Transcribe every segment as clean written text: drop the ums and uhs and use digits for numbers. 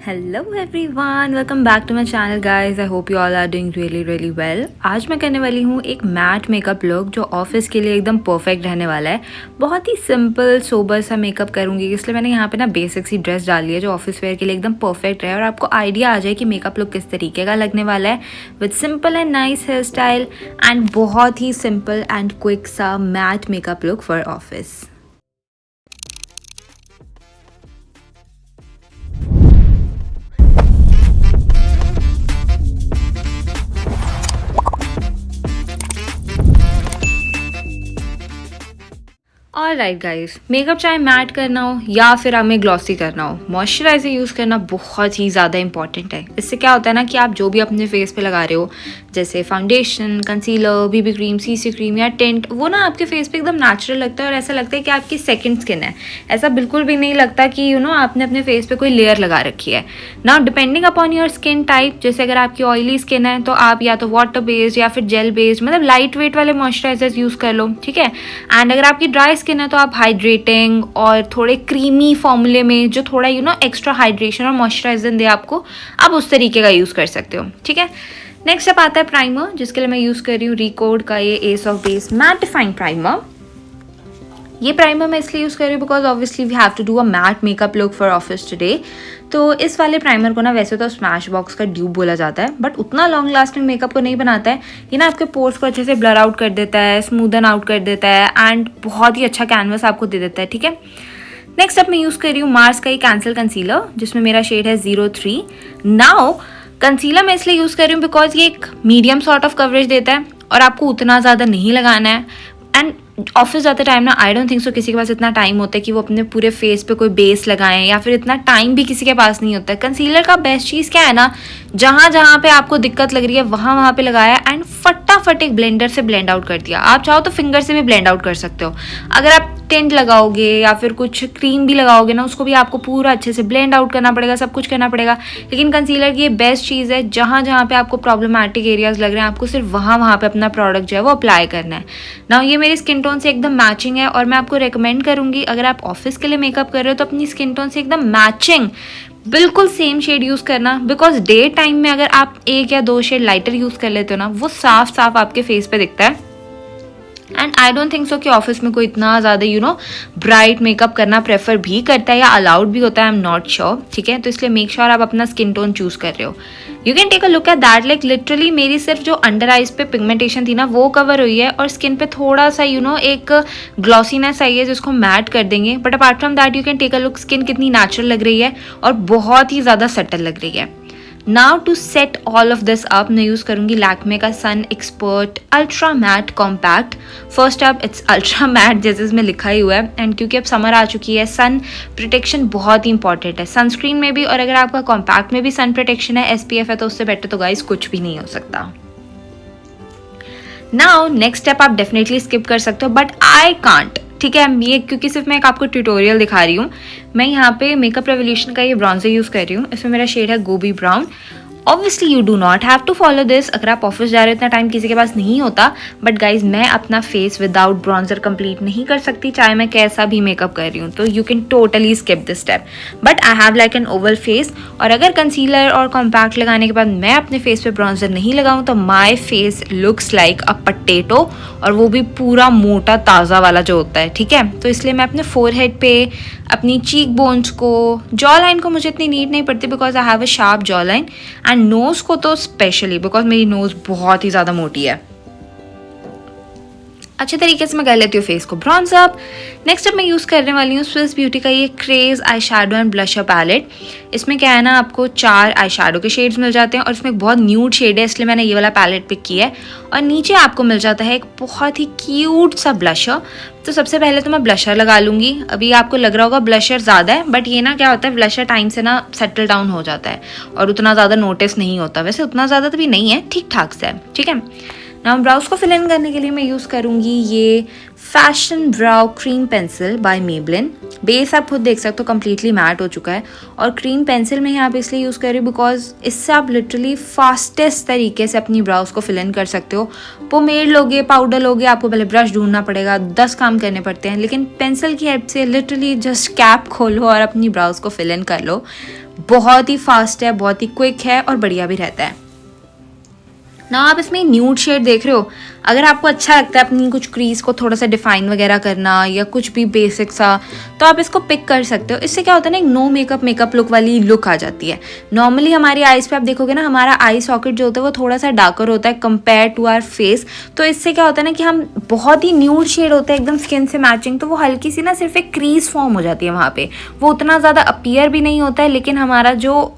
Hello everyone, welcome back to my channel guys. I hope you all are doing really well. आज मैं करने वाली हूँ एक मैट मेकअप लुक जो ऑफिस के लिए एकदम परफेक्ट रहने वाला है। बहुत ही सिंपल सोबर सा मेकअप करूँगी, इसलिए मैंने यहाँ पे ना बेसिक सी ड्रेस डाली है जो ऑफिस वेयर के लिए एकदम परफेक्ट है और आपको आइडिया आ जाए कि मेकअप लुक किस तरीके का लगने वाला है, with simple and nice hair style and बहुत ही सिंपल एंड क्विक सा matte makeup look for office. Alright guys, makeup चाहे मैट करना हो या फिर हमें ग्लॉसी करना हो, मॉइस्चराइजर यूज़ करना बहुत ही ज़्यादा इंपॉर्टेंट है। इससे क्या होता है ना कि आप जो भी अपने फेस पे लगा रहे हो, जैसे foundation, concealer, BB cream, CC cream या टिंट, वो ना आपके फेस पे एकदम नेचुरल लगता है और ऐसा लगता है कि आपकी सेकंड स्किन है। ऐसा बिल्कुल भी नहीं लगता कि आपने अपने फेस पे कोई लेयर लगा रखी है। Now depending upon your skin type, जैसे अगर आपकी ऑयली स्किन है तो आप या तो वाटर बेस्ड या फिर जेल बेस्ड, मतलब लाइट वेट वाले मॉइस्चराइजर्स यूज़ कर लो, ठीक है। एंड अगर आपकी ड्राई स्किन है तो आप हाइड्रेटिंग और थोड़े क्रीमी फॉर्मूले में जो थोड़ा एक्स्ट्रा हाइड्रेशन और मॉइस्चराइजर दे आपको, आप उस तरीके का यूज़ कर सकते हो, ठीक है। नेक्स्ट अप आता है प्राइमर, जिसके लिए मैं यूज़ कर रही हूँ रिकोड का ये ace of base mattifying primer. ये प्राइमर मैं इसलिए यूज़ कर रही हूँ because obviously we have to do a matte makeup look for office today. तो इस वाले प्राइमर को ना वैसे तो स्मैश बॉक्स का ड्यूब बोला जाता है, बट उतना लॉन्ग लास्टिंग मेकअप को नहीं बनाता है। ये ना आपके पोर्स को अच्छे से ब्लर आउट कर देता है, स्मूदन आउट कर देता है एंड बहुत ही अच्छा कैनवस आपको दे देता है, ठीक है। नेक्स्ट अब मैं यूज़ कर रही हूँ मार्स का ही कैंसिल कंसीलर, जिसमें मेरा शेड है 03। नाउ कंसीलर मैं इसलिए यूज़ कर रही हूँ बिकॉज ये एक मीडियम सॉर्ट ऑफ कवरेज देता है और आपको उतना ज़्यादा नहीं लगाना है। एंड ऑफिस जाते टाइम ना आई डोंट थिंक सो किसी के पास इतना टाइम होता है कि वो अपने पूरे फेस पे कोई बेस लगाएं, या फिर इतना टाइम भी किसी के पास नहीं होता है। कंसीलर का बेस्ट चीज़ क्या है ना, जहाँ पे आपको दिक्कत लग रही है वहाँ पे लगाया एंड फटाफट एक ब्लेंडर से ब्लेंड आउट कर दिया। आप चाहो तो फिंगर से भी ब्लेंड आउट कर सकते हो। अगर आप टिंट लगाओगे या फिर कुछ क्रीम भी लगाओगे ना, उसको भी आपको पूरा अच्छे से ब्लेंड आउट करना पड़ेगा, सब कुछ करना पड़ेगा। लेकिन कंसीलर की ये बेस्ट चीज़ है, जहाँ पे आपको प्रॉब्लमैटिक एरियाज लग रहे हैं आपको सिर्फ वहाँ पे अपना प्रोडक्ट जो है वो अप्लाई करना है। ना ये मेरी स्किन टोन से एकदम मैचिंग है और मैं आपको रिकमेंड करूँगी अगर आप ऑफिस के लिए मेकअप कर रहे हो तो अपनी स्किन टोन से एकदम मैचिंग बिल्कुल सेम शेड यूज़ करना। बिकॉज डे टाइम में अगर आप एक या दो शेड लाइटर यूज़ कर लेते हो ना, वो साफ आपके फेस पे दिखता है। And I don't think so कि ऑफिस में कोई इतना ज़्यादा ब्राइट मेकअप करना प्रेफर भी करता है या अलाउड भी होता है, आई एम नॉट श्योर, ठीक है। तो इसलिए मेक श्योर आप अपना स्किन टोन चूज़ कर रहे हो। You can take a look at that, like literally मेरी सिर्फ जो अंडर आइज पे पिगमेंटेशन थी ना वो कवर हुई है और स्किन पे थोड़ा सा एक ग्लॉसीनेस आई है जिसको मैट कर देंगे। But apart from that you can take a look, skin कितनी नेचुरल लग रही है और बहुत ही ज़्यादा सटल लग रही है। Now to set all of this up मैं यूज़ करूँगी लैक्मे का sun expert ultra matte compact. First up it's ultra matte जैसे इसमें लिखा ही हुआ है। एंड क्योंकि अब समर आ चुकी है, सन प्रोटेक्शन बहुत ही इंपॉर्टेंट है, सनस्क्रीन में भी और अगर आपका कॉम्पैक्ट में भी सन प्रोटेक्शन है, SPF है, तो उससे बेटर तो गाइस कुछ भी नहीं हो सकता। नाउ नेक्स्ट स्टेप आप डेफिनेटली स्किप कर सकते हो बट आई कांट, ठीक है। ये क्योंकि सिर्फ मैं एक आपको ट्यूटोरियल दिखा रही हूँ। मैं यहाँ पे मेकअप रेवोल्यूशन का ये ब्राउन्जर यूज़ कर रही हूँ, इसमें मेरा शेड है Gobi brown. Obviously you do not have to follow this, अगर आप ऑफिस जा रहे हो इतना टाइम किसी के पास नहीं होता। बट गाइज मैं अपना फेस विदाउट ब्राउन्जर कंप्लीट नहीं कर सकती, चाहे मैं कैसा भी मेकअप कर रही हूँ, तो you can totally skip this step. But I have like an Oval face, और अगर कंसीलर और कॉम्पैक्ट लगाने के बाद मैं अपने फेस पे ब्राउन्जर नहीं लगाऊँ तो my face looks like a potato, और वो भी पूरा मोटा ताज़ा वाला जो होता है, ठीक है। तो इसलिए मैं अपने फोरहेड पे, अपनी चीक बोन्स को, जॉ लाइन को मुझे इतनी नीड नहीं पड़ती because I have a sharp jaw line, and nose को तो स्पेशली बिकॉज मेरी नोज़ बहुत ही ज़्यादा मोटी है। अच्छे तरीके से मैं कर लेती हूँ फेस को ब्रॉन्ज अप। नेक्स्ट अब मैं यूज़ करने वाली हूँ स्विस ब्यूटी का ये craze eye shadow and blusher palette. इसमें क्या है ना, आपको 4 आई शेडो के शेड्स मिल जाते हैं और इसमें एक बहुत न्यूड शेड है, इसलिए मैंने ये वाला पैलेट पिक किया है। और नीचे आपको मिल जाता है एक बहुत ही क्यूट सा ब्लशर। तो सबसे पहले तो मैं ब्लशर लगा लूँगी। अभी आपको लग रहा होगा ब्लशर ज़्यादा है, बट ये ना क्या होता है, ब्लशर टाइम से ना सेटल डाउन हो जाता है और उतना ज़्यादा नोटिस नहीं होता। वैसे उतना ज़्यादा तो भी नहीं है, ठीक ठाक से है, ठीक है। नाउ ब्राउज को फिल इन करने के लिए मैं यूज़ करूँगी ये fashion brow cream pencil by Maybelline. बेस आप खुद देख सकते हो कम्प्लीटली मैट हो चुका है, और क्रीम पेंसिल मैं यहाँ पे इसलिए यूज़ कर रही हूँ बिकॉज इससे आप लिटरली फास्टेस्ट तरीके से अपनी ब्राउज को फिल इन कर सकते हो। पोमेड लोगे, पाउडर लोगे, आपको पहले ब्रश ढूंढना पड़ेगा, 10 काम करने पड़ते हैं, लेकिन पेंसिल की हेल्प से लिटरली जस्ट कैप खोलो और अपनी ब्राउज को फिल इन कर लो। बहुत ही फास्ट है, बहुत ही क्विक है और बढ़िया भी रहता है ना। आप इसमें न्यूड शेड देख रहे हो, अगर आपको अच्छा लगता है अपनी कुछ क्रीज को थोड़ा सा डिफाइन वगैरह करना या कुछ भी बेसिक सा, तो आप इसको पिक कर सकते हो। इससे क्या होता है ना, एक नो मेकअप लुक वाली लुक आ जाती है। नॉर्मली हमारी आईज पे आप देखोगे ना, हमारा आई सॉकेट जो होता है वो थोड़ा सा डार्कर होता है कंपेयर टू आवर फेस। तो इससे क्या होता है ना कि हम बहुत ही न्यूड शेड होता है एकदम स्किन से मैचिंग, तो वो हल्की सी ना सिर्फ एक क्रीज फॉर्म हो जाती है वहाँ पे, वो उतना ज़्यादा अपीयर भी नहीं होता है, लेकिन हमारा जो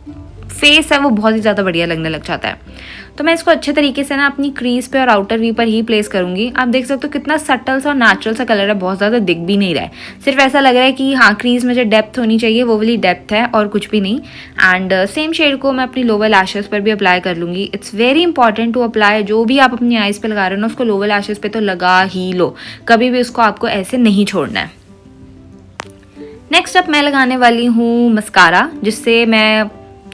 फेस है वो बहुत ही ज़्यादा बढ़िया लगने लग जाता है। तो मैं इसको अच्छे तरीके से ना अपनी क्रीज पे और आउटर वी पर ही प्लेस करूंगी। आप देख सकते हो कितना सटल सा और नेचुरल सा कलर है, बहुत ज़्यादा दिख भी नहीं रहा है, सिर्फ ऐसा लग रहा है कि हाँ क्रीज में जो डेप्थ होनी चाहिए वो वाली डेप्थ है और कुछ भी नहीं। एंड सेम शेड को मैं अपनी लोअर लैशेस पर भी अप्लाई कर लूँगी। It's very important to apply, जो भी आप अपनी आइज़ पे लगा रहे हो ना उसको लोअर लैशेस पे तो लगा ही लो, कभी भी उसको आपको ऐसे नहीं छोड़ना है। नेक्स्ट अप मैं लगाने वाली हूँ मस्कारा,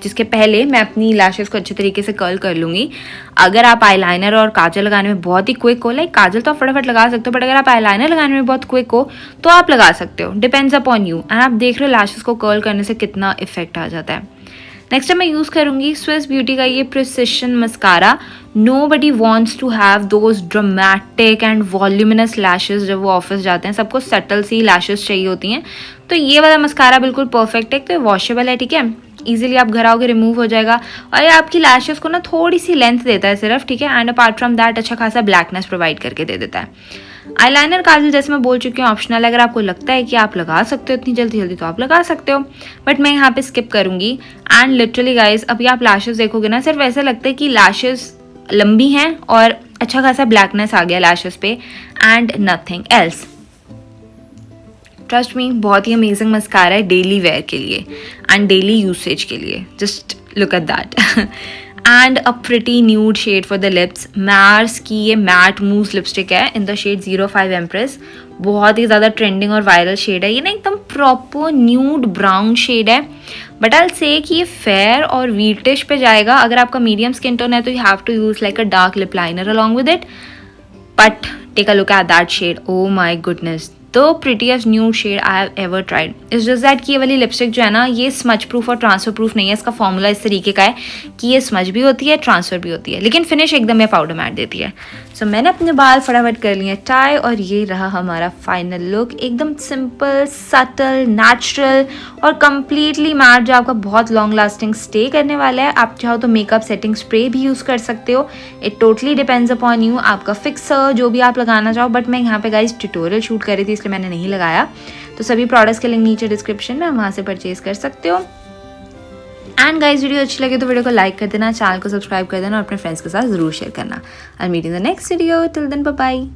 जिसके पहले मैं अपनी लैशेस को अच्छे तरीके से कर्ल कर लूँगी। अगर आप आईलाइनर और काजल लगाने में बहुत ही क्विक हो, लाइक काजल तो आप फटाफट लगा सकते हो, बट अगर आप आईलाइनर लगाने में बहुत क्विक हो तो आप लगा सकते हो, डिपेंड्स अपॉन यू। एंड आप देख रहे हो लैशेस को कर्ल करने से कितना इफेक्ट आ जाता है। नेक्स्ट मैं यूज़ करूँगी स्विस ब्यूटी का ये precision mascara. Nobody wants to have those dramatic and voluminous lashes जब वो ऑफिस जाते हैं, सबको सटल सी लैशेस चाहिए होती हैं। तो ये वाला मस्कारा बिल्कुल परफेक्ट है। तो ये वॉशेबल है, ठीक है, इजीली आप घर आओगे रिमूव हो जाएगा, और ये आपकी लैशेस को ना थोड़ी सी लेंथ देता है सिर्फ, ठीक है, एंड अपार्ट फ्रॉम दैट अच्छा खासा ब्लैकनेस प्रोवाइड करके दे देता है। आईलाइनर काजल जैसे मैं बोल चुकी हूँ ऑप्शनल है, अगर आपको लगता है कि आप लगा सकते हो इतनी जल्दी जल्दी तो आप लगा सकते हो, बट मैं यहाँ पे स्किप करूँगी। एंड लिटरली गाइज अभी आप लैशेस देखोगे ना, सिर्फ ऐसा लगता है कि लैशेस लंबी हैं और अच्छा खासा ब्लैकनेस आ गया लैशेस पे, and nothing else. Trust me, बहुत ही अमेजिंग मस्कारा है डेली वेयर के लिए एंड डेली यूसेज के लिए। Just look at that. And a pretty nude shade for the lips. Mars की ये मैट मूव्स लिपस्टिक है इन द शेड 05 एम्प्रेस। बहुत ही ज़्यादा ट्रेंडिंग और वायरल शेड है ये ना, एकदम प्रॉपर न्यूड ब्राउन शेड है, बट आई विल से कि ये फेयर और वीटिश पे जाएगा। अगर आपका मीडियम स्किन टोन है तो you have to use like a dark lip liner along with it, but take a look at that shade. Oh my goodness, the prettiest new shade I have ever tried. It's just that कि ये वाली lipstick जो है ना, ये smudge proof और transfer proof नहीं है। इसका फॉर्मूला इस तरीके का है कि ये स्मच भी होती है ट्रांसफर भी होती है, लेकिन फिनिश एकदम ये पाउडर मैट देती है। सो मैंने अपने बाल फटाफट कर लिए टाई, और ये रहा हमारा फाइनल लुक, एकदम सिंपल, सटल, नेचुरल और कम्प्लीटली मैट, जो आपका बहुत लॉन्ग लास्टिंग स्टे करने वाला है। आप चाहो तो मेकअप सेटिंग स्प्रे भी यूज़ कर सकते हो, it totally depends upon you, आपका फिक्सर जो भी आप लगाना चाहो। बट मैं यहाँ पे गाइस ट्यूटोरियल शूट कर रही थी इसलिए मैंने नहीं लगाया, तो सभी प्रोडक्ट्स के लिंक नीचे डिस्क्रिप्शन में, वहाँ से परचेज कर सकते हो। एंड गाइस वीडियो अच्छी लगे तो वीडियो को लाइक कर देना, चैनल को सब्सक्राइब कर देना और अपने फ्रेंड्स के साथ जरूर शेयर करना। I meet in the next video, till then bye bye.